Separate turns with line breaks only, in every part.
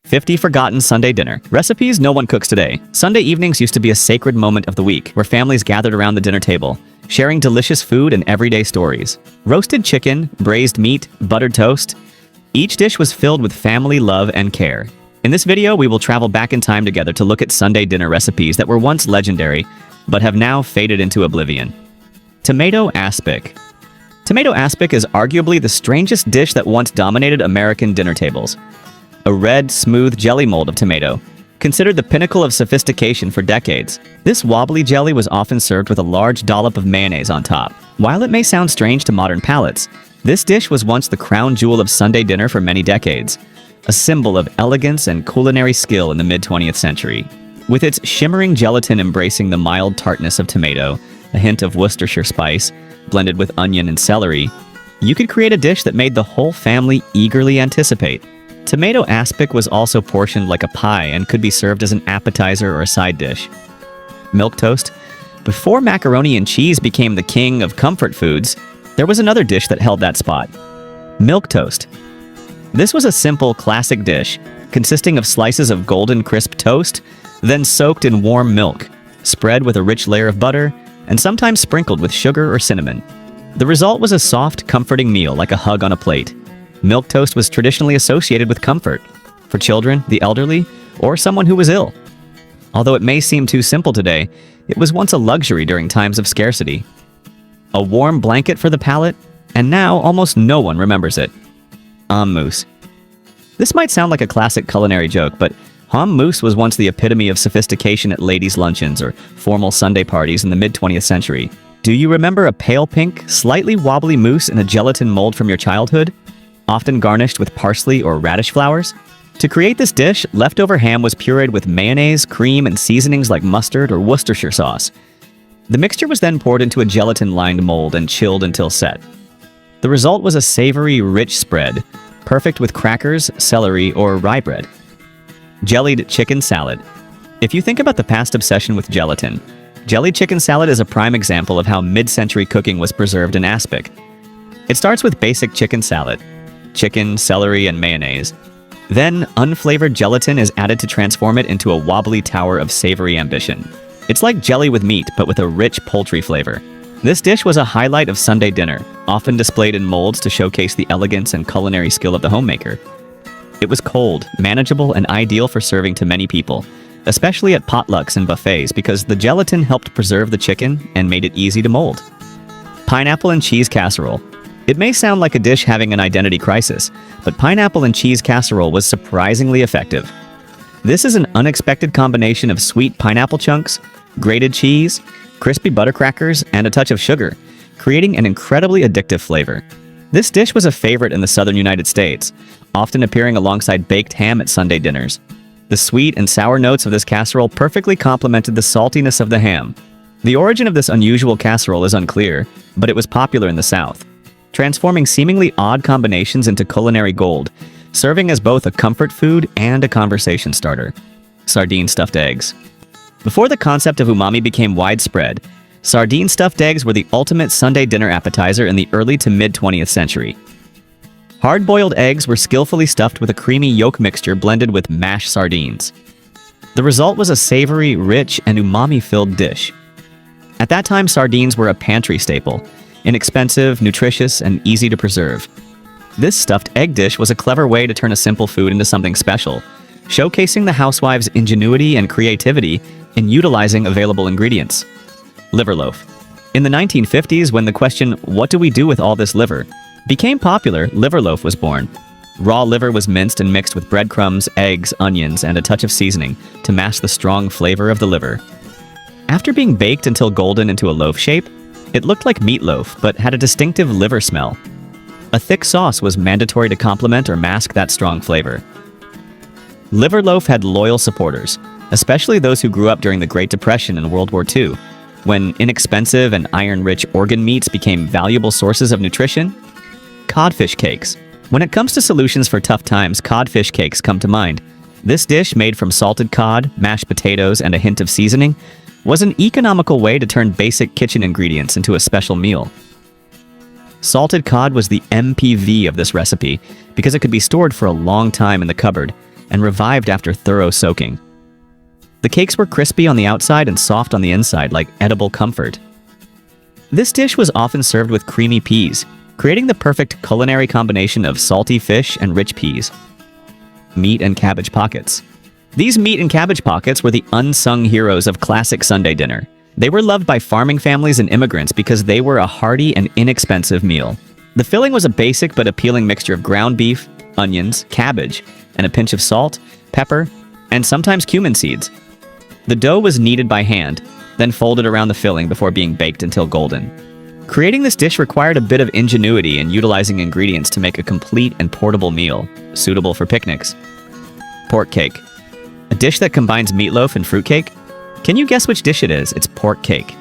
50 Forgotten Sunday Dinner Recipes no one cooks today. Sunday evenings used to be a sacred moment of the week where families gathered around the dinner table, sharing delicious food and everyday stories. Roasted chicken, braised meat, buttered toast. Each dish was filled with family love and care. In this video, we will travel back in time together to look at Sunday dinner recipes that were once legendary, but have now faded into oblivion. Tomato aspic. Tomato aspic is arguably the strangest dish that once dominated American dinner tables. A red, smooth jelly mold of tomato, considered the pinnacle of sophistication for decades. This wobbly jelly was often served with a large dollop of mayonnaise on top. While it may sound strange to modern palates, this dish was once the crown jewel of Sunday dinner for many decades, a symbol of elegance and culinary skill in the mid-20th century. With its shimmering gelatin embracing the mild tartness of tomato, a hint of Worcestershire spice, blended with onion and celery, you could create a dish that made the whole family eagerly anticipate. Tomato aspic was also portioned like a pie and could be served as an appetizer or a side dish. Milk toast. Before macaroni and cheese became the king of comfort foods, there was another dish that held that spot. Milk toast. This was a simple, classic dish, consisting of slices of golden crisp toast, then soaked in warm milk, spread with a rich layer of butter, and sometimes sprinkled with sugar or cinnamon. The result was a soft, comforting meal like a hug on a plate. Milk toast was traditionally associated with comfort, for children, the elderly, or someone who was ill. Although it may seem too simple today, it was once a luxury during times of scarcity. A warm blanket for the palate, and now almost no one remembers it. Hummus. This might sound like a classic culinary joke, but hummus was once the epitome of sophistication at ladies' luncheons or formal Sunday parties in the mid-20th century. Do you remember a pale pink, slightly wobbly mousse in a gelatin mold from your childhood, often garnished with parsley or radish flowers? To create this dish, leftover ham was pureed with mayonnaise, cream, and seasonings like mustard or Worcestershire sauce. The mixture was then poured into a gelatin-lined mold and chilled until set. The result was a savory, rich spread, perfect with crackers, celery, or rye bread. Jellied chicken salad. If you think about the past obsession with gelatin, jellied chicken salad is a prime example of how mid-century cooking was preserved in aspic. It starts with basic chicken salad, chicken, celery, and mayonnaise. Then, unflavored gelatin is added to transform it into a wobbly tower of savory ambition. It's like jelly with meat, but with a rich poultry flavor. This dish was a highlight of Sunday dinner, often displayed in molds to showcase the elegance and culinary skill of the homemaker. It was cold, manageable, and ideal for serving to many people, especially at potlucks and buffets because the gelatin helped preserve the chicken and made it easy to mold. Pineapple and cheese casserole. It may sound like a dish having an identity crisis, but pineapple and cheese casserole was surprisingly effective. This is an unexpected combination of sweet pineapple chunks, grated cheese, crispy butter crackers, and a touch of sugar, creating an incredibly addictive flavor. This dish was a favorite in the southern United States, often appearing alongside baked ham at Sunday dinners. The sweet and sour notes of this casserole perfectly complemented the saltiness of the ham. The origin of this unusual casserole is unclear, but it was popular in the South, transforming seemingly odd combinations into culinary gold, serving as both a comfort food and a conversation starter. Sardine stuffed eggs. Before the concept of umami became widespread, sardine stuffed eggs were the ultimate Sunday dinner appetizer in the early to mid-20th century. Hard-boiled eggs were skillfully stuffed with a creamy yolk mixture blended with mashed sardines. The result was a savory, rich, and umami-filled dish. At that time, sardines were a pantry staple, inexpensive, nutritious, and easy to preserve. This stuffed egg dish was a clever way to turn a simple food into something special, showcasing the housewives' ingenuity and creativity in utilizing available ingredients. Liver loaf. In the 1950s, when the question, "What do we do with all this liver?" became popular, liver loaf was born. Raw liver was minced and mixed with breadcrumbs, eggs, onions, and a touch of seasoning to mask the strong flavor of the liver. After being baked until golden into a loaf shape, it looked like meatloaf, but had a distinctive liver smell. A thick sauce was mandatory to complement or mask that strong flavor. Liver loaf had loyal supporters, especially those who grew up during the Great Depression and World War II, when inexpensive and iron-rich organ meats became valuable sources of nutrition. Codfish cakes. When it comes to solutions for tough times, codfish cakes come to mind. This dish, made from salted cod, mashed potatoes, and a hint of seasoning, was an economical way to turn basic kitchen ingredients into a special meal. Salted cod was the MPV of this recipe because it could be stored for a long time in the cupboard, and revived after thorough soaking. The cakes were crispy on the outside and soft on the inside, like edible comfort. This dish was often served with creamy peas, creating the perfect culinary combination of salty fish and rich peas. Meat and cabbage pockets. These meat and cabbage pockets were the unsung heroes of classic Sunday dinner. They were loved by farming families and immigrants because they were a hearty and inexpensive meal. The filling was a basic but appealing mixture of ground beef, onions, cabbage, and a pinch of salt, pepper, and sometimes cumin seeds. The dough was kneaded by hand, then folded around the filling before being baked until golden. Creating this dish required a bit of ingenuity in utilizing ingredients to make a complete and portable meal, suitable for picnics. Pork cake. A dish that combines meatloaf and fruitcake? Can you guess which dish it is? It's pork cake.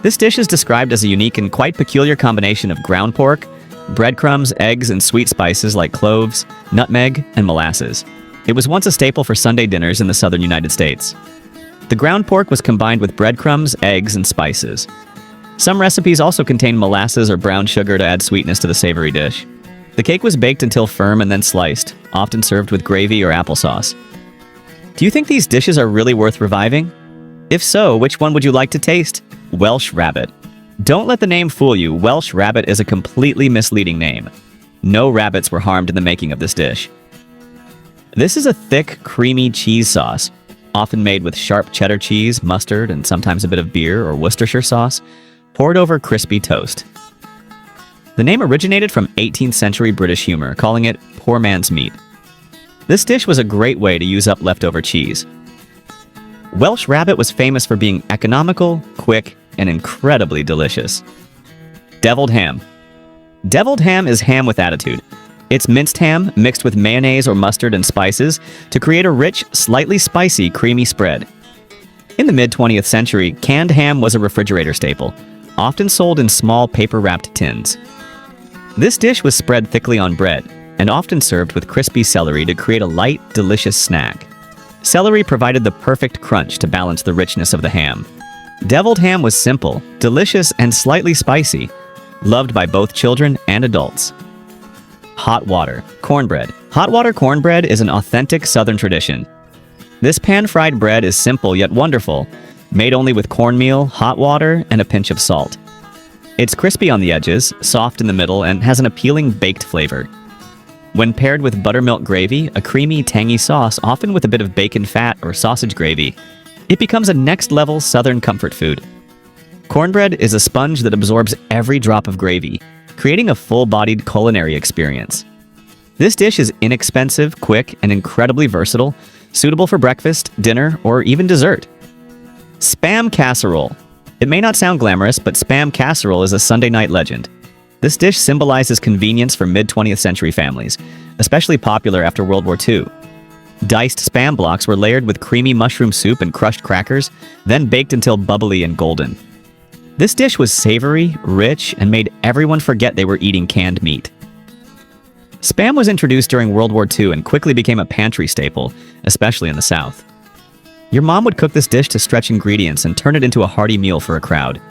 This dish is described as a unique and quite peculiar combination of ground pork, breadcrumbs, eggs, and sweet spices like cloves, nutmeg, and molasses. It was once a staple for Sunday dinners in the southern United States. The ground pork was combined with breadcrumbs, eggs, and spices. Some recipes also contain molasses or brown sugar to add sweetness to the savory dish. The cake was baked until firm and then sliced, often served with gravy or applesauce. Do you think these dishes are really worth reviving? If so, which one would you like to taste? Welsh rabbit. Don't let the name fool you. Welsh rabbit is a completely misleading name. No rabbits were harmed in the making of this dish. This is a thick, creamy cheese sauce, often made with sharp cheddar cheese, mustard, and sometimes a bit of beer or Worcestershire sauce, poured over crispy toast. The name originated from 18th century British humor, calling it poor man's meat. This dish was a great way to use up leftover cheese. Welsh rabbit was famous for being economical, quick, and incredibly delicious. Deviled ham. Deviled ham is ham with attitude. It's minced ham mixed with mayonnaise or mustard and spices to create a rich, slightly spicy, creamy spread. In the mid-20th century, canned ham was a refrigerator staple, often sold in small paper-wrapped tins. This dish was spread thickly on bread and often served with crispy celery to create a light, delicious snack. Celery provided the perfect crunch to balance the richness of the ham. Deviled ham was simple, delicious, and slightly spicy, loved by both children and adults. Hot water cornbread. Hot water cornbread is an authentic Southern tradition. This pan-fried bread is simple yet wonderful, made only with cornmeal, hot water, and a pinch of salt. It's crispy on the edges, soft in the middle, and has an appealing baked flavor. When paired with buttermilk gravy, a creamy, tangy sauce, often with a bit of bacon fat or sausage gravy, it becomes a next-level Southern comfort food. Cornbread is a sponge that absorbs every drop of gravy, creating a full-bodied culinary experience. This dish is inexpensive, quick, and incredibly versatile, suitable for breakfast, dinner, or even dessert. Spam casserole. It may not sound glamorous, but spam casserole is a Sunday night legend. This dish symbolizes convenience for mid-20th century families, especially popular after World War II. Diced spam blocks were layered with creamy mushroom soup and crushed crackers, then baked until bubbly and golden. This dish was savory, rich, and made everyone forget they were eating canned meat. Spam was introduced during World War II and quickly became a pantry staple, especially in the South. Your mom would cook this dish to stretch ingredients and turn it into a hearty meal for a crowd.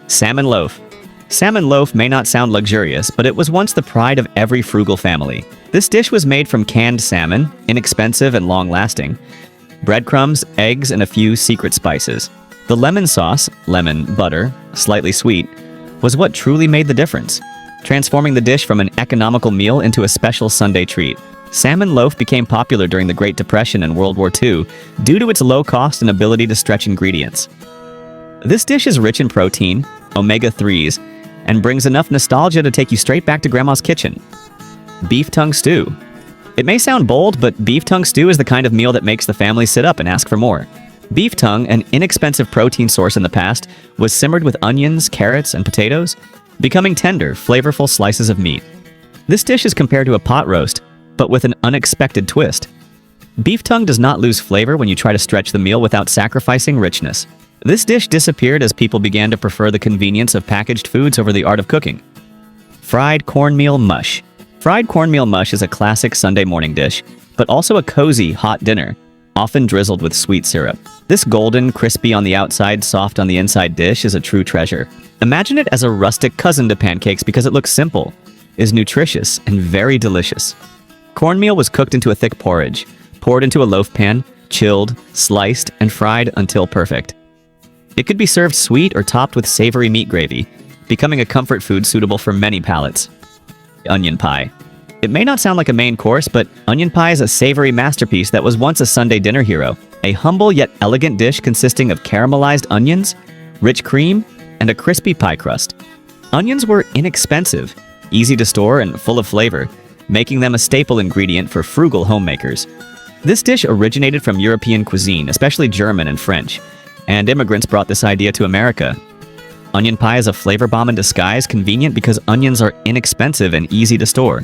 Salmon loaf. Salmon loaf may not sound luxurious, but it was once the pride of every frugal family. This dish was made from canned salmon, inexpensive and long-lasting, breadcrumbs, eggs, and a few secret spices. The lemon sauce, lemon, butter, slightly sweet, was what truly made the difference, transforming the dish from an economical meal into a special Sunday treat. Salmon loaf became popular during the Great Depression and World War II due to its low cost and ability to stretch ingredients. This dish is rich in protein, omega-3s, and brings enough nostalgia to take you straight back to Grandma's kitchen. Beef tongue stew. It may sound bold, but beef tongue stew is the kind of meal that makes the family sit up and ask for more. Beef tongue, an inexpensive protein source in the past, was simmered with onions, carrots, and potatoes, becoming tender, flavorful slices of meat. This dish is compared to a pot roast, but with an unexpected twist. Beef tongue does not lose flavor when you try to stretch the meal without sacrificing richness. This dish disappeared as people began to prefer the convenience of packaged foods over the art of cooking. Fried cornmeal mush. Fried cornmeal mush is a classic Sunday morning dish, but also a cozy, hot dinner, often drizzled with sweet syrup. This golden, crispy on the outside, soft on the inside dish is a true treasure. Imagine it as a rustic cousin to pancakes because it looks simple, is nutritious, and very delicious. Cornmeal was cooked into a thick porridge, poured into a loaf pan, chilled, sliced, and fried until perfect. It could be served sweet or topped with savory meat gravy, becoming a comfort food suitable for many palates. Onion pie. It may not sound like a main course, but onion pie is a savory masterpiece that was once a Sunday dinner hero, a humble yet elegant dish consisting of caramelized onions, rich cream, and a crispy pie crust. Onions were inexpensive, easy to store, and full of flavor, making them a staple ingredient for frugal homemakers. This dish originated from European cuisine, especially German and French, and immigrants brought this idea to America. Onion pie is a flavor bomb in disguise, convenient because onions are inexpensive and easy to store.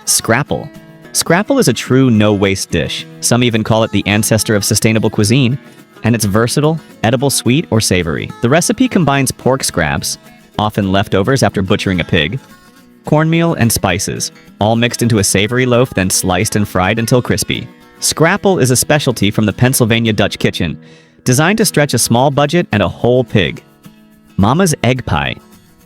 Scrapple. Scrapple is a true no-waste dish. Some even call it the ancestor of sustainable cuisine, and it's versatile, edible sweet or savory. The recipe combines pork scraps, often leftovers after butchering a pig, cornmeal, and spices, all mixed into a savory loaf, then sliced and fried until crispy. Scrapple is a specialty from the Pennsylvania Dutch kitchen, designed to stretch a small budget and a whole pig. Mama's egg pie.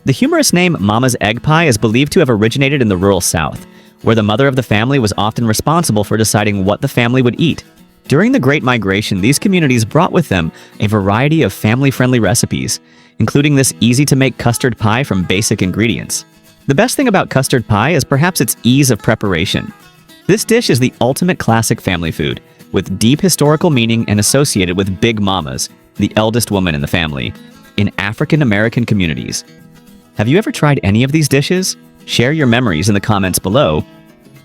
The humorous name Mama's egg pie is believed to have originated in the rural South, where the mother of the family was often responsible for deciding what the family would eat. During the Great Migration, these communities brought with them a variety of family-friendly recipes, including this easy-to-make custard pie from basic ingredients. The best thing about custard pie is perhaps its ease of preparation. This dish is the ultimate classic family food, with deep historical meaning and associated with Big Mamas, the eldest woman in the family, in African American communities. Have you ever tried any of these dishes? Share your memories in the comments below.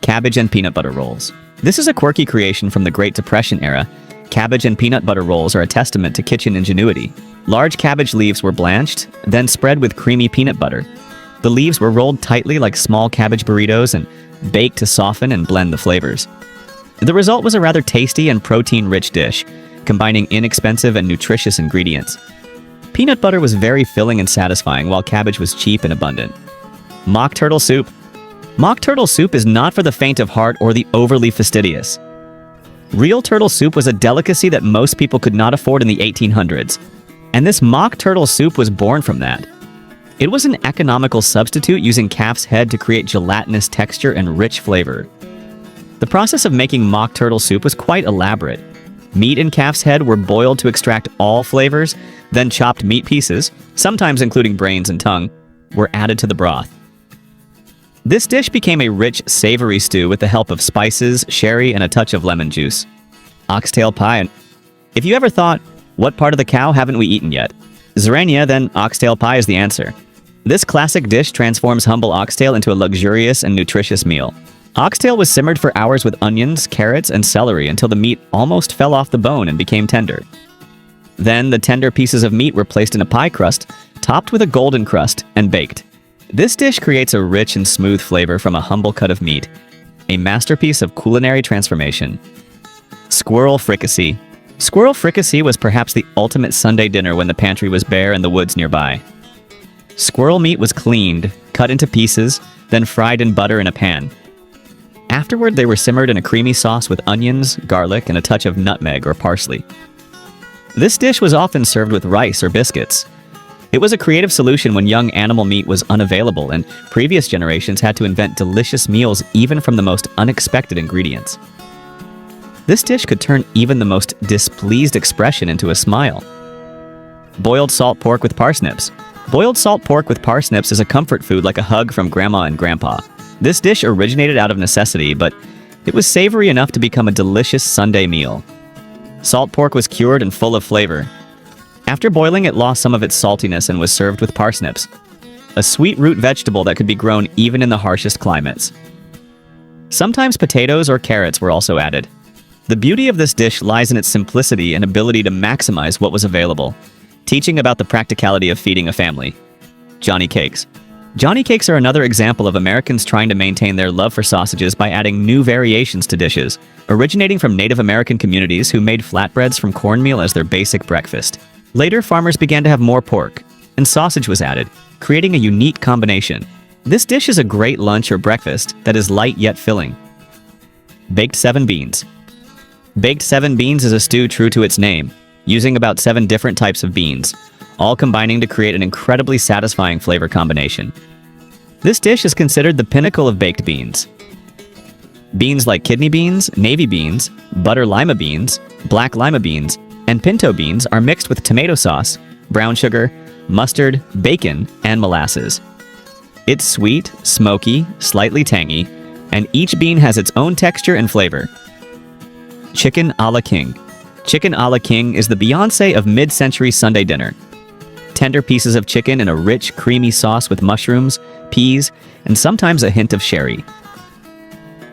Cabbage and peanut butter rolls. This is a quirky creation from the Great Depression era. Cabbage and peanut butter rolls are a testament to kitchen ingenuity. Large cabbage leaves were blanched, then spread with creamy peanut butter. The leaves were rolled tightly like small cabbage burritos and baked to soften and blend the flavors. The result was a rather tasty and protein-rich dish, combining inexpensive and nutritious ingredients. Peanut butter was very filling and satisfying, while cabbage was cheap and abundant. Mock turtle soup. Mock turtle soup is not for the faint of heart or the overly fastidious. Real turtle soup was a delicacy that most people could not afford in the 1800s, and this mock turtle soup was born from that. It was an economical substitute, using calf's head to create gelatinous texture and rich flavor. The process of making mock turtle soup was quite elaborate. Meat and calf's head were boiled to extract all flavors, then chopped meat pieces, sometimes including brains and tongue, were added to the broth. This dish became a rich, savory stew with the help of spices, sherry, and a touch of lemon juice. Oxtail pie. If you ever thought, what part of the cow haven't we eaten yet? Xerania, then oxtail pie is the answer. This classic dish transforms humble oxtail into a luxurious and nutritious meal. Oxtail was simmered for hours with onions, carrots, and celery until the meat almost fell off the bone and became tender. Then the tender pieces of meat were placed in a pie crust, topped with a golden crust, and baked. This dish creates a rich and smooth flavor from a humble cut of meat, a masterpiece of culinary transformation. Squirrel fricassee. Squirrel fricassee was perhaps the ultimate Sunday dinner when the pantry was bare and the woods nearby. Squirrel meat was cleaned, cut into pieces, then fried in butter in a pan. Afterward, they were simmered in a creamy sauce with onions, garlic, and a touch of nutmeg or parsley. This dish was often served with rice or biscuits. It was a creative solution when young animal meat was unavailable, and previous generations had to invent delicious meals even from the most unexpected ingredients. This dish could turn even the most displeased expression into a smile. Boiled salt pork with parsnips. Boiled salt pork with parsnips is a comfort food like a hug from Grandma and Grandpa. This dish originated out of necessity, but it was savory enough to become a delicious Sunday meal. Salt pork was cured and full of flavor. After boiling, it lost some of its saltiness and was served with parsnips, a sweet root vegetable that could be grown even in the harshest climates. Sometimes potatoes or carrots were also added. The beauty of this dish lies in its simplicity and ability to maximize what was available, teaching about the practicality of feeding a family. Johnny cakes. Johnny cakes are another example of Americans trying to maintain their love for sausages by adding new variations to dishes, originating from Native American communities who made flatbreads from cornmeal as their basic breakfast. Later, farmers began to have more pork, and sausage was added, creating a unique combination. This dish is a great lunch or breakfast that is light yet filling. Baked 7 beans. Baked 7 beans is a stew true to its name, using about 7 different types of beans, all combining to create an incredibly satisfying flavor combination. This dish is considered the pinnacle of baked beans. Beans like kidney beans, navy beans, butter lima beans, black lima beans, and pinto beans are mixed with tomato sauce, brown sugar, mustard, bacon, and molasses. It's sweet, smoky, slightly tangy, and each bean has its own texture and flavor. Chicken a la king. Chicken a la king is the Beyoncé of mid-century Sunday dinner. Tender pieces of chicken in a rich, creamy sauce with mushrooms, peas, and sometimes a hint of sherry.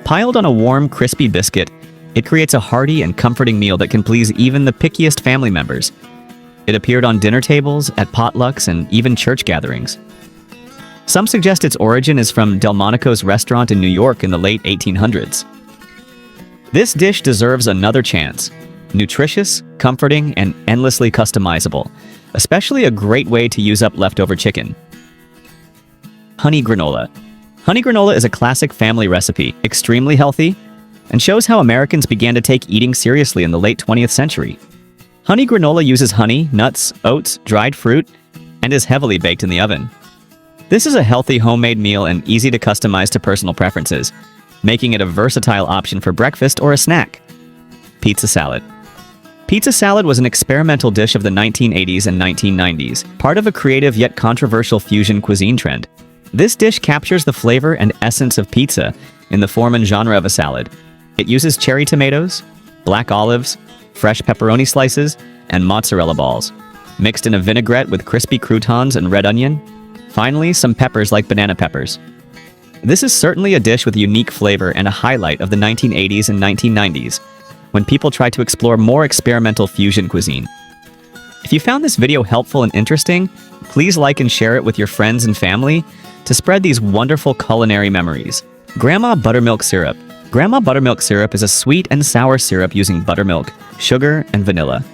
Piled on a warm, crispy biscuit, it creates a hearty and comforting meal that can please even the pickiest family members. It appeared on dinner tables, at potlucks, and even church gatherings. Some suggest its origin is from Delmonico's restaurant in New York in the late 1800s. This dish deserves another chance. Nutritious, comforting, and endlessly customizable, especially a great way to use up leftover chicken. Honey granola. Honey granola is a classic family recipe, extremely healthy, and shows how Americans began to take eating seriously in the late 20th century. Honey granola uses honey, nuts, oats, dried fruit, and is heavily baked in the oven. This is a healthy homemade meal and easy to customize to personal preferences, making it a versatile option for breakfast or a snack. Pizza salad. Pizza salad was an experimental dish of the 1980s and 1990s, part of a creative yet controversial fusion cuisine trend. This dish captures the flavor and essence of pizza in the form and genre of a salad. It uses cherry tomatoes, black olives, fresh pepperoni slices, and mozzarella balls, mixed in a vinaigrette with crispy croutons and red onion. Finally, some peppers like banana peppers. This is certainly a dish with a unique flavor and a highlight of the 1980s and 1990s, when people tried to explore more experimental fusion cuisine. If you found this video helpful and interesting, please like and share it with your friends and family to spread these wonderful culinary memories. Grandma Buttermilk Syrup. Grandma Buttermilk Syrup is a sweet and sour syrup using buttermilk, sugar, and vanilla.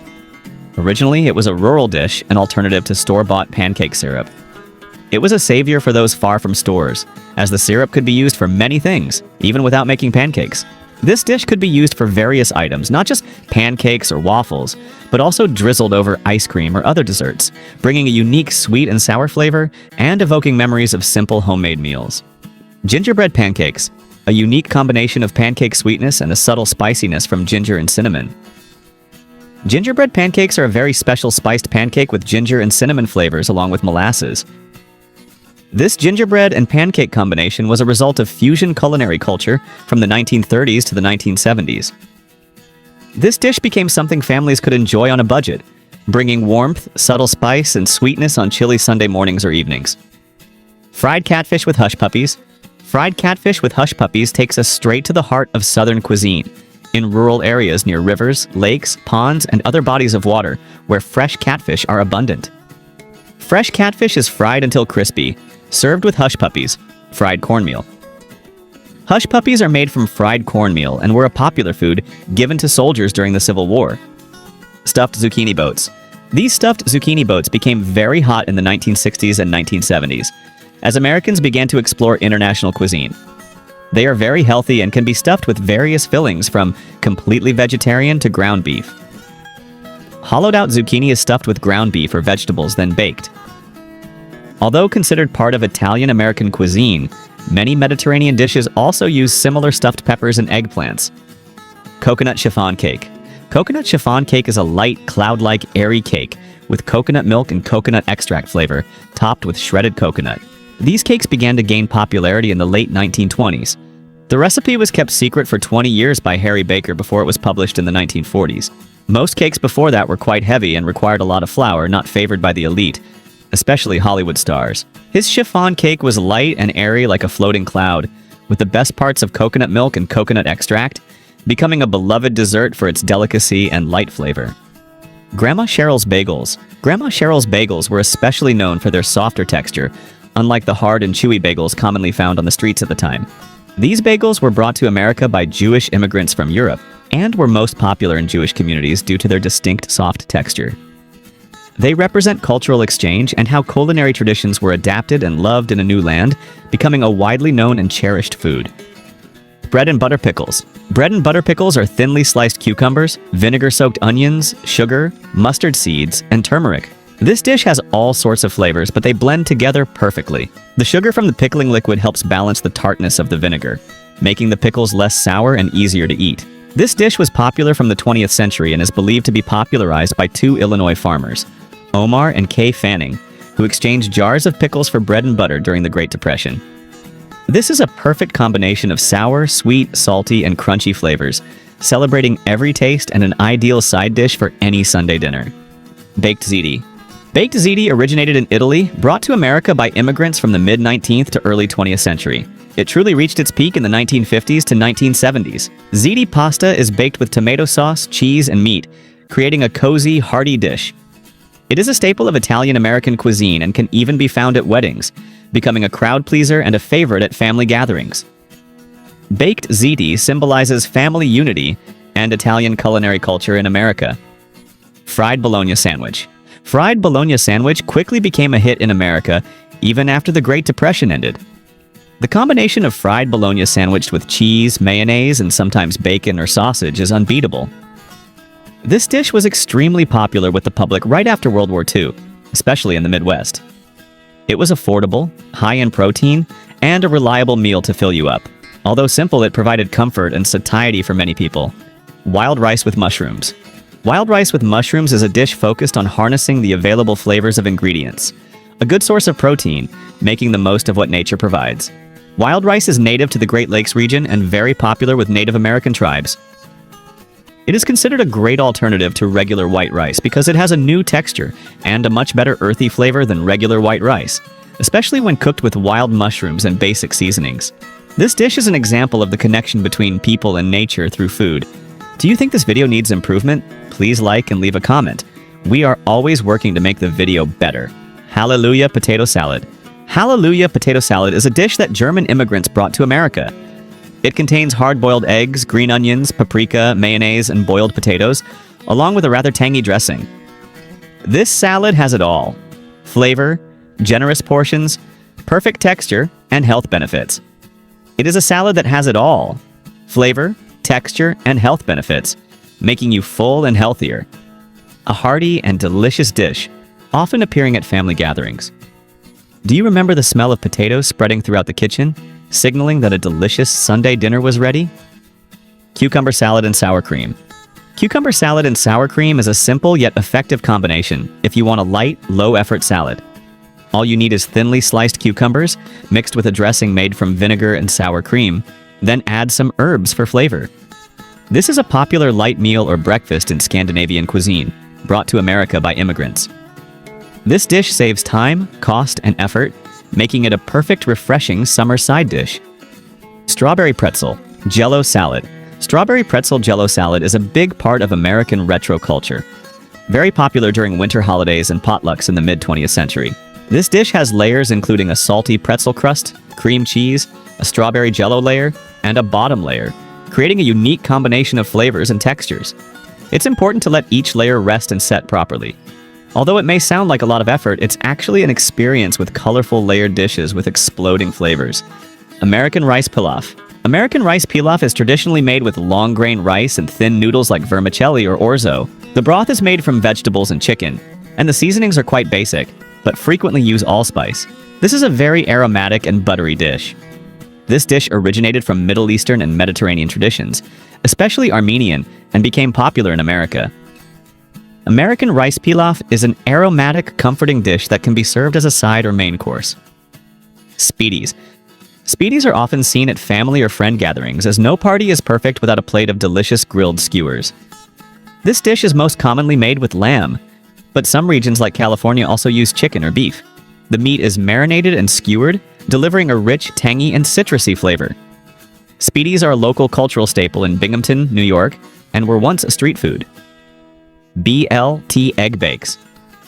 Originally, it was a rural dish, an alternative to store-bought pancake syrup. It was a savior for those far from stores, as the syrup could be used for many things, even without making pancakes. This dish could be used for various items, not just pancakes or waffles, but also drizzled over ice cream or other desserts, bringing a unique sweet and sour flavor and evoking memories of simple homemade meals. Gingerbread pancakes, a unique combination of pancake sweetness and a subtle spiciness from ginger and cinnamon. Gingerbread pancakes are a very special spiced pancake with ginger and cinnamon flavors along with molasses. This gingerbread and pancake combination was a result of fusion culinary culture from the 1930s to the 1970s. This dish became something families could enjoy on a budget, bringing warmth, subtle spice, and sweetness on chilly Sunday mornings or evenings. Fried catfish with hush puppies. Fried catfish with hush puppies takes us straight to the heart of Southern cuisine, in rural areas near rivers, lakes, ponds, and other bodies of water where fresh catfish are abundant. Fresh catfish is fried until crispy, served with hush puppies, fried cornmeal. Hush puppies are made from fried cornmeal and were a popular food given to soldiers during the Civil War. Stuffed zucchini boats. These stuffed zucchini boats became very hot in the 1960s and 1970s, as Americans began to explore international cuisine. They are very healthy and can be stuffed with various fillings from completely vegetarian to ground beef. Hollowed-out zucchini is stuffed with ground beef or vegetables, then baked. Although considered part of Italian-American cuisine, many Mediterranean dishes also use similar stuffed peppers and eggplants. Coconut chiffon cake. Coconut chiffon cake is a light, cloud-like, airy cake with coconut milk and coconut extract flavor, topped with shredded coconut. These cakes began to gain popularity in the late 1920s. The recipe was kept secret for 20 years by Harry Baker before it was published in the 1940s. Most cakes before that were quite heavy and required a lot of flour, not favored by the elite, especially Hollywood stars. His chiffon cake was light and airy like a floating cloud, with the best parts of coconut milk and coconut extract, becoming a beloved dessert for its delicacy and light flavor. Grandma Cheryl's bagels. Grandma Cheryl's bagels were especially known for their softer texture, unlike the hard and chewy bagels commonly found on the streets at the time. These bagels were brought to America by Jewish immigrants from Europe, and were most popular in Jewish communities due to their distinct soft texture. They represent cultural exchange and how culinary traditions were adapted and loved in a new land, becoming a widely known and cherished food. Bread and butter pickles. Bread and butter pickles are thinly sliced cucumbers, vinegar-soaked onions, sugar, mustard seeds, and turmeric. This dish has all sorts of flavors, but they blend together perfectly. The sugar from the pickling liquid helps balance the tartness of the vinegar, making the pickles less sour and easier to eat. This dish was popular from the 20th century and is believed to be popularized by two Illinois farmers, Omar and Kay Fanning, who exchanged jars of pickles for bread and butter during the Great Depression. This is a perfect combination of sour, sweet, salty, and crunchy flavors, celebrating every taste and an ideal side dish for any Sunday dinner. Baked ziti. Baked ziti originated in Italy, brought to America by immigrants from the mid-19th to early 20th century. It truly reached its peak in the 1950s to 1970s. Ziti pasta is baked with tomato sauce, cheese, and meat, creating a cozy, hearty dish. It is a staple of Italian-American cuisine and can even be found at weddings, becoming a crowd pleaser and a favorite at family gatherings. Baked ziti symbolizes family unity and Italian culinary culture in America. Fried bologna sandwich. Fried bologna sandwich quickly became a hit in America even after the Great Depression ended. The combination of fried bologna sandwiched with cheese, mayonnaise, and sometimes bacon or sausage is unbeatable. This dish was extremely popular with the public right after World War II, especially in the Midwest. It was affordable, high in protein, and a reliable meal to fill you up. Although simple, it provided comfort and satiety for many people. Wild rice with mushrooms. Wild rice with mushrooms is a dish focused on harnessing the available flavors of ingredients. A good source of protein, making the most of what nature provides. Wild rice is native to the Great Lakes region and very popular with Native American tribes. It is considered a great alternative to regular white rice because it has a new texture and a much better earthy flavor than regular white rice, especially when cooked with wild mushrooms and basic seasonings. This dish is an example of the connection between people and nature through food. Do you think this video needs improvement? Please like and leave a comment. We are always working to make the video better. Hallelujah potato salad. Hallelujah potato salad is a dish that German immigrants brought to America. It contains hard-boiled eggs, green onions, paprika, mayonnaise, and boiled potatoes, along with a rather tangy dressing. This salad has it all: flavor, generous portions, perfect texture, and health benefits. It is a salad that has it all: flavor, texture, and health benefits, making you full and healthier. A hearty and delicious dish, often appearing at family gatherings. Do you remember the smell of potatoes spreading throughout the kitchen, signaling that a delicious Sunday dinner was ready? Cucumber salad and sour cream. Cucumber salad and sour cream is a simple yet effective combination if you want a light, low-effort salad. All you need is thinly sliced cucumbers, mixed with a dressing made from vinegar and sour cream, then add some herbs for flavor. This is a popular light meal or breakfast in Scandinavian cuisine, brought to America by immigrants. This dish saves time, cost, and effort, making it a perfect, refreshing summer side dish. Strawberry pretzel, Jell-O salad. Strawberry pretzel Jell-O salad is a big part of American retro culture, very popular during winter holidays and potlucks in the mid-20th century. This dish has layers including a salty pretzel crust, cream cheese, a strawberry Jell-O layer, and a bottom layer, creating a unique combination of flavors and textures. It's important to let each layer rest and set properly. Although it may sound like a lot of effort, it's actually an experience with colorful layered dishes with exploding flavors. American rice pilaf. American rice pilaf is traditionally made with long-grain rice and thin noodles like vermicelli or orzo. The broth is made from vegetables and chicken, and the seasonings are quite basic, but frequently use allspice. This is a very aromatic and buttery dish. This dish originated from Middle Eastern and Mediterranean traditions, especially Armenian, and became popular in America. American rice pilaf is an aromatic, comforting dish that can be served as a side or main course. Speedies. Speedies are often seen at family or friend gatherings, as no party is perfect without a plate of delicious grilled skewers. This dish is most commonly made with lamb, but some regions like California also use chicken or beef. The meat is marinated and skewered, delivering a rich, tangy, and citrusy flavor. Speedies are a local cultural staple in Binghamton, New York, and were once a street food. BLT egg bakes.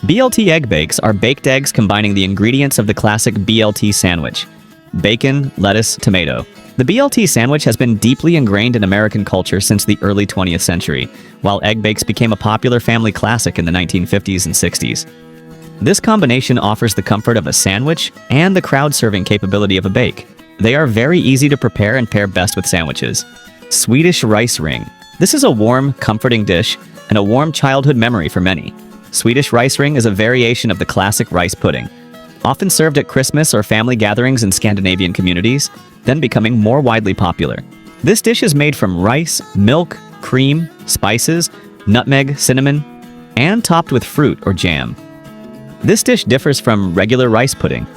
BLT egg bakes are baked eggs combining the ingredients of the classic BLT sandwich: bacon, lettuce, tomato. The BLT sandwich has been deeply ingrained in American culture since the early 20th century, while egg bakes became a popular family classic in the 1950s and 60s. This combination offers the comfort of a sandwich and the crowd-serving capability of a bake. They are very easy to prepare and pair best with sandwiches. Swedish rice ring. This is a warm, comforting dish and a warm childhood memory for many. Swedish rice ring is a variation of the classic rice pudding, often served at Christmas or family gatherings in Scandinavian communities, then becoming more widely popular. This dish is made from rice, milk, cream, spices, nutmeg, cinnamon, and topped with fruit or jam. This dish differs from regular rice pudding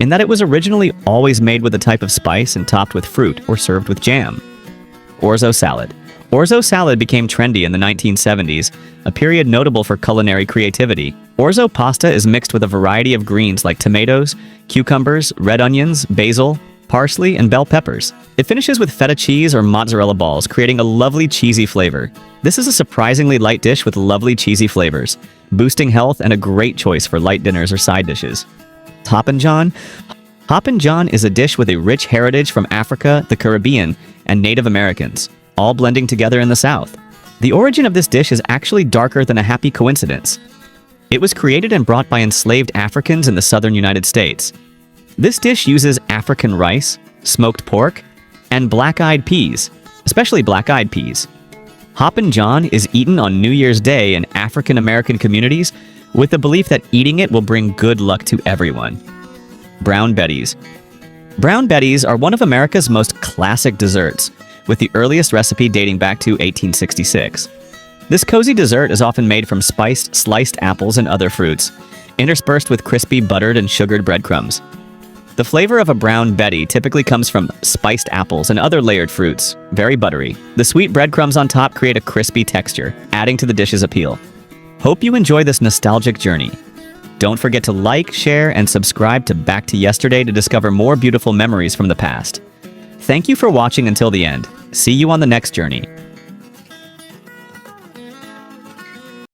in that it was originally always made with a type of spice and topped with fruit or served with jam. Orzo salad. Orzo salad became trendy in the 1970s, a period notable for culinary creativity. Orzo pasta is mixed with a variety of greens like tomatoes, cucumbers, red onions, basil, parsley, and bell peppers. It finishes with feta cheese or mozzarella balls, creating a lovely cheesy flavor. This is a surprisingly light dish with lovely cheesy flavors, boosting health and a great choice for light dinners or side dishes. Hoppin' John. Hoppin' John is a dish with a rich heritage from Africa, the Caribbean, and Native Americans, all blending together in the South. The origin of this dish is actually darker than a happy coincidence. It was created and brought by enslaved Africans in the southern United States. This dish uses African rice, smoked pork, and black-eyed peas, especially black-eyed peas. Hoppin' John is eaten on New Year's Day in African American communities with the belief that eating it will bring good luck to everyone. Brown Betties. Brown Betties are one of America's most classic desserts, with the earliest recipe dating back to 1866. This cozy dessert is often made from spiced, sliced apples and other fruits, interspersed with crispy buttered and sugared breadcrumbs. The flavor of a brown Betty typically comes from spiced apples and other layered fruits, very buttery. The sweet breadcrumbs on top create a crispy texture, adding to the dish's appeal. Hope you enjoy this nostalgic journey. Don't forget to like, share, and subscribe to Back to Yesterday to discover more beautiful memories from the past. Thank you for watching until the end. See you on the next journey.